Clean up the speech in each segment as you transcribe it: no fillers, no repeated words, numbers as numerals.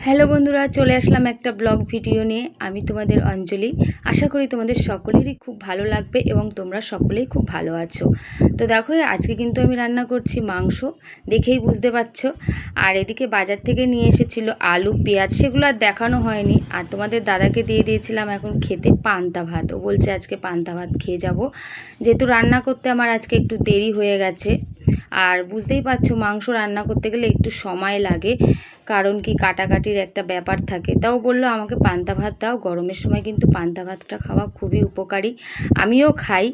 Hello বন্ধুরা, চলে আসলাম একটা ব্লগ ভিডিও নিয়ে। আমি তোমাদের অঞ্জলি। আশা করি তোমাদের সকলেরই খুব ভালো লাগবে এবং তোমরা সকলেই খুব ভালো আছো। তো দেখো, আজকে কিন্তু আমি রান্না করছি মাংস, দেখেই বুঝতে পারছো। আর এদিকে বাজার থেকে নিয়ে এসেছিলো আলু, পেঁয়াজ, সেগুলো আর দেখানো হয়নি। আর তোমাদের দাদাকে দিয়ে দিয়েছিলাম এখন খেতে পান্তা ভাত। ও বলছে আজকে পান্তা ভাত খেয়ে যাব, যেহেতু রান্না করতে আমার আজকে একটু দেরি হয়ে গেছে। আর বুঝতেই পারছো, মাংস রান্না করতে গেলে একটু সময় লাগে, কারণ কি কাটাকাটির একটা ব্যাপার থাকে। তাও বললো আমাকে পান্তা ভাত দাও, গরমের সময় কিন্তু পান্তা ভাতটা খাওয়া খুবই উপকারী, আমিও খাই।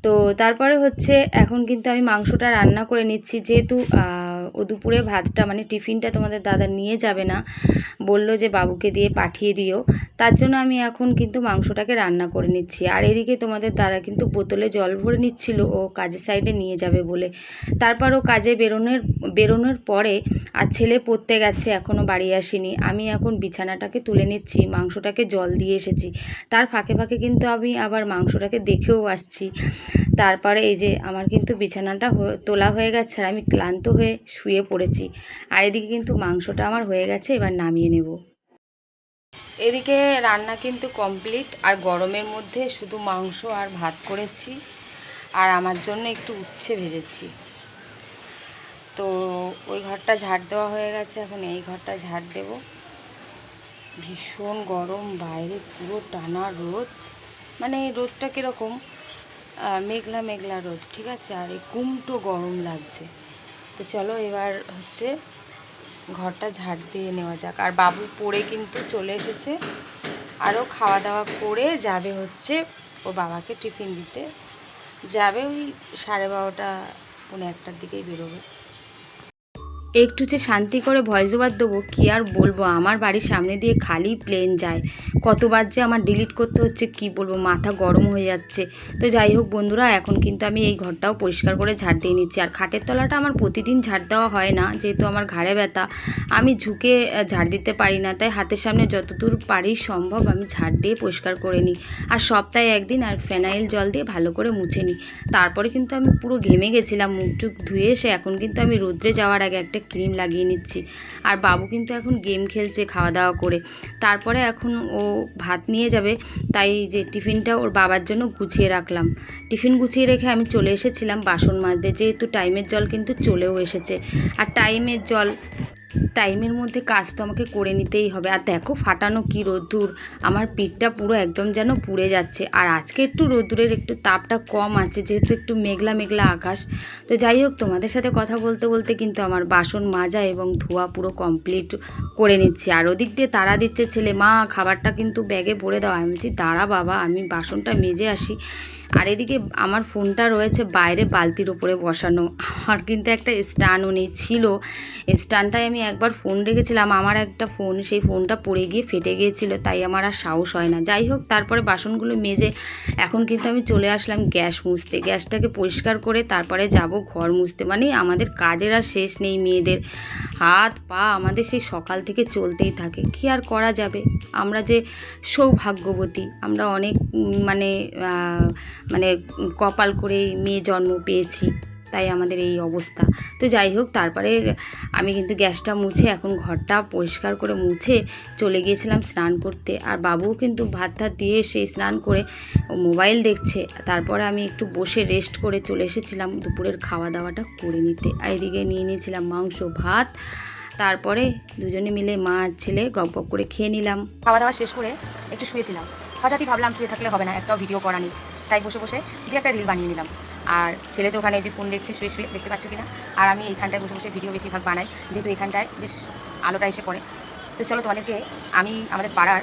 তো তারপরে হচ্ছে এখন কিন্তু আমি মাংসটা রান্না করে নিচ্ছি, যেহেতু ও দুপুরের ভাতটা মানে টিফিনটা তোমাদের দাদা নিয়ে যাবে না, বলল যে বাবুকে দিয়ে পাঠিয়ে দিও। তার জন্য আমি এখন কিন্তু মাংসটাকে রান্না করে নিচ্ছি। আর এদিকে তোমাদের দাদা কিন্তু বোতলে জল ভরে নিচ্ছিল, ও কাজের সাইডে নিয়ে যাবে বলে। তারপর ও কাজে বেরোনোর পরে আর ছেলে পড়তে গেছে, এখনও বাড়ি আসেনি। আমি এখন বিছানাটাকে তুলে নিচ্ছি, মাংসটাকে জল দিয়ে এসেছি। তার ফাঁকে ফাঁকে কিন্তু আমি আবার মাংসটাকে দেখেও আসছি। তারপরে এই যে আমার কিন্তু বিছানাটা তোলা হয়ে গেছে, আর আমি ক্লান্ত হয়ে শুয়ে পড়েছি। আর এদিকে কিন্তু মাংসটা আমার হয়ে গেছে, এবার নামিয়ে নেব। এদিকে রান্না কিন্তু কমপ্লিট, আর গরমের মধ্যে শুধু মাংস আর ভাত করেছি, আর আমার জন্য একটু উচ্ছে ভেজেছি। তো ওই ঘরটা ঝাড় দেওয়া হয়ে গেছে, এখন এই ঘরটা ঝাড় দেব। ভীষণ গরম, বাইরে পুরো টানা রোদ, মানে রোদটা কীরকম, মেঘলা মেঘলা রোদ, ঠিক আছে, আর এই গুমটো গরম লাগছে। তো চলো এবার হচ্ছে ঘরটা ঝাড় দিয়ে নেওয়া যাক। আর বাবু পড়ে কিন্তু চলে এসেছে, আরও খাওয়া দাওয়া করে যাবে হচ্ছে ও বাবাকে টিফিন দিতে যাবে। ওই 12:30 পৌনে 1টার দিকেই বেরোবে। একটু যে শান্তি করে ভয়েস ওভার দেবো, কী আর বলবো, আমার বাড়ির সামনে দিয়ে খালি প্লেন যায়, কতবার যে আমার ডিলিট করতে হচ্ছে কি বলবো, মাথা গরম হয়ে যাচ্ছে। তো যাই হোক বন্ধুরা, এখন কিন্তু আমি এই ঘরটাও পরিষ্কার করে ঝাড় দিয়ে নিচ্ছি। আর খাটের তলাটা আমার প্রতিদিন ঝাড় দেওয়া হয় না, যেহেতু আমার ঘাড়ে ব্যথা, আমি ঝুঁকে ঝাড় দিতে পারি না, তাই হাতের সামনে যতদূর পারি সম্ভব আমি ঝাড় দিয়ে পরিষ্কার করে নিই। আর সপ্তাহে একদিন আর ফেনাইল জল দিয়ে ভালো করে মুছে নিই। তারপরে কিন্তু আমি পুরো ঘেমে গেছিলাম, মুখ টুক ধুয়ে এসে এখন কিন্তু আমি রোদ্রে যাওয়ার আগে একটা ক্রিম লাগিয়ে নিচ্ছি। আর বাবু কিন্তু এখন গেম খেলছে খাওয়া দাওয়া করে। তারপরে এখন ও ভাত নিয়ে যাবে, তাই যে টিফিনটা ওর বাবার জন্য গুছিয়ে রাখলাম। টিফিন গুছিয়ে রেখে আমি চলে এসেছিলাম বাসন মাজতে, যেহেতু টাইমের জল কিন্তু চলেও এসেছে। আর টাইমের মধ্যে কাজ তো আমাকে করে নিতেই হবে। আর দেখো ফাটানো কি রোদ্দুর, আমার পিঠটা পুরো একদম যেন পুড়ে যাচ্ছে। আর আজকে একটু রোদ্দুরের একটু তাপটা কম আছে, যেহেতু একটু মেঘলা মেঘলা আকাশ। তো যাই হোক, তোমাদের সাথে কথা বলতে বলতে কিন্তু আমার বাসন মাজা এবং ধোয়া পুরো কমপ্লিট করে নিচ্ছি। আর ওদিক দিয়ে তাড়া দিচ্ছে ছেলে, মা খাবারটা কিন্তু ব্যাগে ভরে দাও। আমি বলছি দাঁড়া বাবা, আমি বাসনটা মেজে আসি। আর এদিকে আমার ফোনটা রয়েছে বাইরে বালতির ওপরে বসানো। আমার কিন্তু একটা স্ট্যান্ডও নেই, ছিল স্ট্যান্ডটায় আমি একবার ফোন রেখেছিলাম, আমার একটা ফোন, সেই ফোনটা পড়ে গিয়ে ফেটে গিয়েছিল, তাই আমার আর সাহস হয় না। যাই হোক, তারপরে বাসনগুলো মেজে এখন কিন্তু আমি চলে আসলাম গ্যাস মুছতে। গ্যাসটাকে পরিষ্কার করে তারপরে যাব ঘর মুছতে। মানে আমাদের কাজের আর শেষ নেই, মেয়েদের হাত পা আমাদের সেই সকাল থেকে চলতেই থাকে, কি আর করা যাবে। আমরা যে সৌভাগ্যবতী, আমরা অনেক মানে মানে কপাল করে মেয়ে জন্ম পেয়েছি, তাই আমাদের এই অবস্থা। তো যাই হোক, তারপরে আমি কিন্তু গ্যাসটা মুছে এখন ঘরটা পরিষ্কার করে মুছে চলে গিয়েছিলাম স্নান করতে। আর বাবুও কিন্তু ভাত টাত দিয়ে এসে স্নান করে মোবাইল দেখছে। তারপরে আমি একটু বসে রেস্ট করে চলে এসেছিলাম দুপুরের খাওয়া দাওয়াটা করে নিতে। আর এদিকে নিয়ে নিয়েছিলাম মাংস ভাত, তারপরে দুজনে মিলে মা আর ছেলে গপ গপ করে খেয়ে নিলাম। খাওয়া দাওয়া শেষ করে একটু শুয়েছিলাম, হঠাৎই ভাবলাম শুয়ে থাকলে হবে না, একটাও ভিডিও করা নেই, তাই বসে বসে যে একটা রিল বানিয়ে নিলাম। আর ছেলে তো ওখানে যে ফোন দেখছে শুয়ে শুয়ে, দেখতে পাচ্ছ কিনা। আর আমি এইখানটায় বসে বসে ভিডিও বেশিরভাগ বানাই, যেহেতু এখানটায় বেশ আলোটা এসে পড়ে। তো চলো তোমাদেরকে আমি আমাদের পাড়ার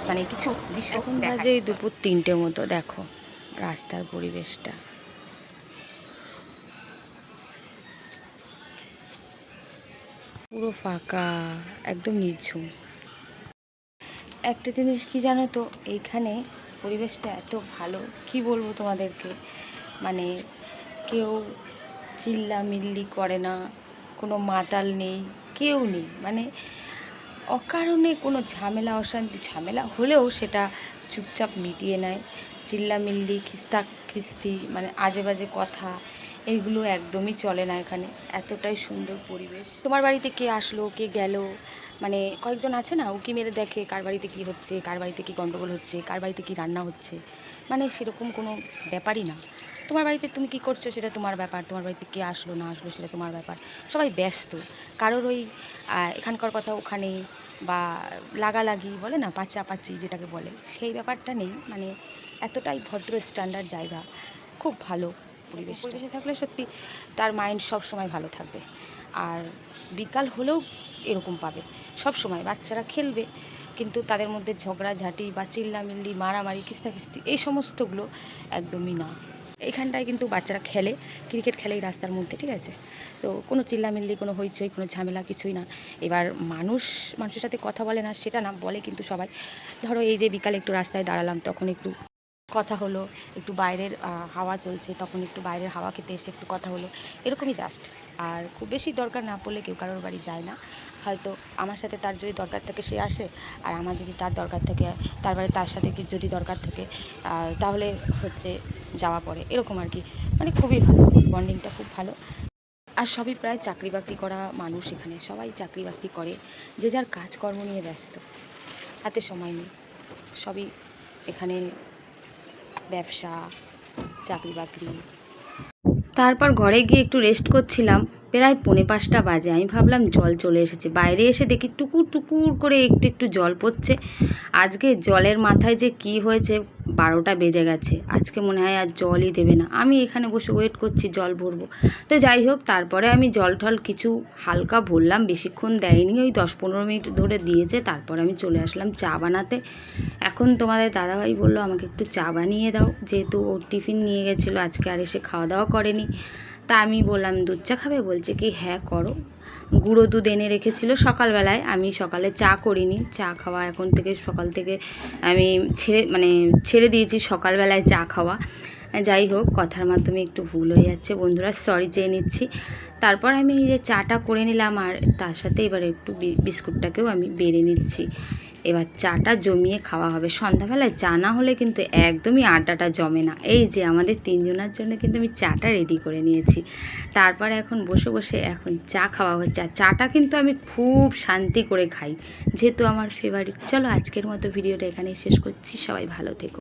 মানে কিছু দৃশ্য বাজে দুপুর 3টে মতো, দেখো রাস্তার পরিবেশটা পুরো ফাঁকা, একদম নিঝুম। একটা জিনিস কি জানো তো, এইখানে পরিবেশটা এত ভালো, কি বলবো তোমাদেরকে, মানে কেউ চিল্লামিল্লি করে না, কোনো মাতাল নেই, কেউ নেই, মানে অকারণে কোনো ঝামেলা অশান্তি, ঝামেলা হলেও সেটা চুপচাপ মিটিয়ে নেয়। চিল্লামিল্লি খিস্তা খিস্তি মানে আজে বাজে কথা, এইগুলো একদমই চলে না এখানে। এতটাই সুন্দর পরিবেশ। তোমার বাড়িতে কে আসলো কে গেল, মানে কয়েকজন আছে না উকি মেরে দেখে কার বাড়িতে কী হচ্ছে, কার বাড়িতে কী গণ্ডগোল হচ্ছে, কার বাড়িতে কী রান্না হচ্ছে। মানে সেরকম কোনো ব্যাপারই না। তোমার বাড়িতে তুমি কী করছো সেটা তোমার ব্যাপার, তোমার বাড়িতে কে আসলো না আসলো সেটা তোমার ব্যাপার। সবাই ব্যস্ত, কারোর ওই এখানকার কথা ওখানে বা লাগালাগি বলে না, পাচাপাচি যেটাকে বলে, সেই ব্যাপারটা নেই। মানে এতটাই ভদ্র স্ট্যান্ডার্ড জায়গা, খুব ভালো পরিবেশে থাকলে সত্যি তার মাইন্ড সব সময় ভালো থাকবে। আর বিকাল হলেও এরকম পাবে, সব সময় বাচ্চারা খেলবে, কিন্তু তাদের মধ্যে ঝগড়াঝাঁটি বা চিল্লামিল্লি মারামারি কিস্তাকিস্তি এই সমস্তগুলো একদমই না। এখানটায় কিন্তু বাচ্চারা খেলে, ক্রিকেট খেলে এই রাস্তার মধ্যে, ঠিক আছে? তো কোনো চিল্লামিল্লি, কোনো হইচই, কোনো ঝামেলা কিছুই না। এবার মানুষের সাথে কথা বলে না সেটা না, বলে কিন্তু সবাই। ধরো এই যে বিকালে একটু রাস্তায় দাঁড়ালাম, তখন একটু কথা হলো, একটু বাইরের হাওয়া চলছে, তখন একটু বাইরের হাওয়া খেতে এসে একটু কথা হলো, এরকমই জাস্ট। আর খুব বেশি দরকার না পড়লে কেউ কারোর বাড়ি যায় না। হয়তো আমার সাথে তার যদি দরকার থাকে সে আসে, আর আমার যদি তার দরকার থাকে, তার বাড়ি তার সাথে কি যদি দরকার থাকে তাহলে হচ্ছে যাওয়া পড়ে, এরকম আর কি। মানে খুবই ভালো, বন্ডিংটা খুব ভালো। আর সবই প্রায় চাকরি বাকরি করা মানুষ, এখানে সবাই চাকরি বাকরি করে, যে যার কাজকর্ম নিয়ে ব্যস্ত, হাতে সময় নেই। সবই এখানে ব্যবসা, চাকরি বাকরি। তারপর ঘরে গিয়ে একটু রেস্ট করছিলাম, প্রায় 4:45 বাজে। আমি ভাবলাম জল চলে এসেছে, বাইরে এসে দেখি টুকুর টুকুর করে একটু একটু জল পড়ছে। আজকে জলের মাথায় যে কি হয়েছে, 12টা বেজে গেছে, আজকে মনে হয় আর জলই দেবে না। আমি এখানে বসে ওয়েট করছি জল ভরবো। তো যাই হোক, তারপরে আমি জল টল কিছু হালকা ভরলাম, বেশিক্ষণ দেয়নি, ওই 10-15 মিনিট ধরে দিয়েছে। তারপর আমি চলে আসলাম চা বানাতে। এখন তোমাদের দাদাভাই বললো আমাকে একটু চা বানিয়ে দাও, যেহেতু ও টিফিন নিয়ে গেছিলো, আজকে আর এসে খাওয়া দাওয়া করেনি। তা আমি বললাম দুধ চা খাবে, বলছে কি হ্যাঁ করো। গুঁড়ো দুধ এনে রেখেছিল সকালবেলায়, আমি সকালে চা করিনি, চা খাওয়া এখন থেকে সকাল থেকে আমি ছেড়ে দিয়েছি সকালবেলায় চা খাওয়া। যাই হোক, কথার মাধ্যমে একটু ভুল হয়ে যাচ্ছে বন্ধুরা, সরি চেয়ে নিচ্ছি। তারপর আমি এই যে চাটা করে নিলাম, আর তার সাথে এবার একটু বিস্কুটটাকেও আমি বেড়ে নিচ্ছি। এবার চাটা জমিয়ে খাওয়া হবে। সন্ধ্যাবেলায় চা না হলে কিন্তু একদমই আড্ডাটা জমে না। এই যে আমাদের 3 জনের জন্য কিন্তু আমি চাটা রেডি করে নিয়েছি। তারপরে এখন বসে বসে এখন চা খাওয়া হচ্ছে। আর চাটা কিন্তু আমি খুব শান্তি করে খাই, যেহেতু আমার ফেভারিট। চলো আজকের মতো ভিডিওটা এখানেই শেষ করছি, সবাই ভালো থেকো।